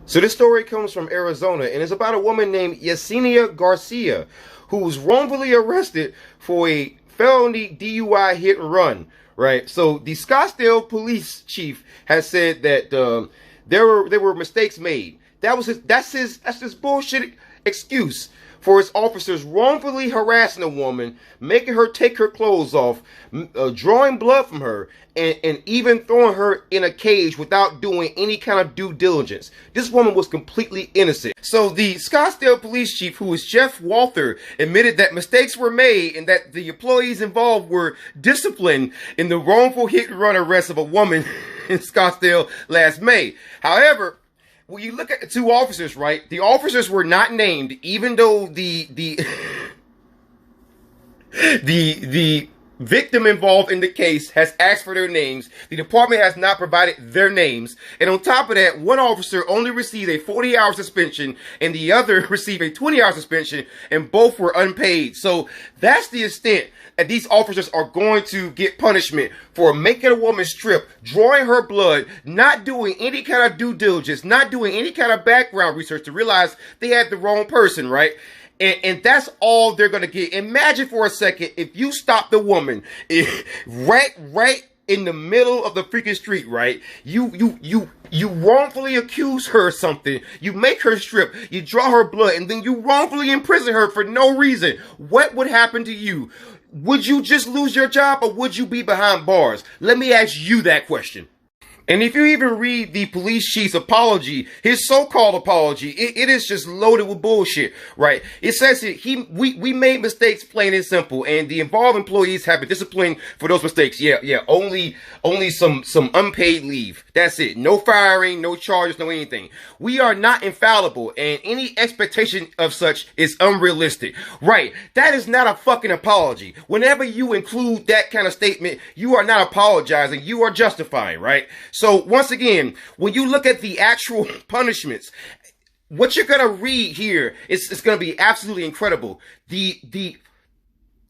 So this story comes from Arizona, and it's about a woman named Yesenia Garcia, who was wrongfully arrested for a felony DUI hit and run. Right. So the Scottsdale Police Chief has said that there were mistakes made. That's his bullshit excuse for his officers wrongfully harassing a woman, making her take her clothes off, drawing blood from her, and even throwing her in a cage without doing any kind of due diligence. This woman was completely innocent. So the Scottsdale Police Chief, who is Jeff Walther, admitted that mistakes were made and that the employees involved were disciplined in the wrongful hit and run arrest of a woman in Scottsdale last May. However, when you look at the two officers, right, the officers were not named, even though the victim involved in the case has asked for their names. The department has not provided their names. And on top of that, one officer only received a 40-hour suspension and the other received a 20-hour suspension, and both were unpaid. So that's the extent that these officers are going to get punishment for making a woman strip, drawing her blood, not doing any kind of due diligence, not doing any kind of background research to realize they had the wrong person, right? And that's all they're going to get. Imagine for a second if you stop the woman right in the middle of the freaking street, right? You wrongfully accuse her of something. You make her strip. You draw her blood, and then you wrongfully imprison her for no reason. What would happen to you? Would you just lose your job, or would you be behind bars? Let me ask you that question. And if you even read the police chief's apology, his so-called apology, it is just loaded with bullshit, right? It says we made mistakes, plain and simple, and the involved employees have been disciplined for those mistakes. Yeah, only some unpaid leave. That's it. No firing, no charges, no anything. We are not infallible, and any expectation of such is unrealistic. Right? That is not a fucking apology. Whenever you include that kind of statement, you are not apologizing. You are justifying, right? So once again, when you look at the actual punishments, what you're gonna read here is gonna be absolutely incredible. The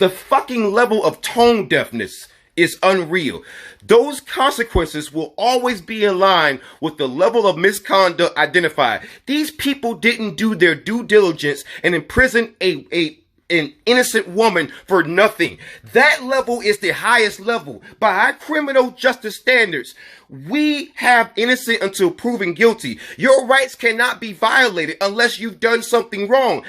fucking level of tone deafness is unreal. Those consequences will always be in line with the level of misconduct identified. These people didn't do their due diligence and imprison an innocent woman for nothing. That level is the highest level. By our criminal justice standards, we have innocent until proven guilty. Your rights cannot be violated unless you've done something wrong.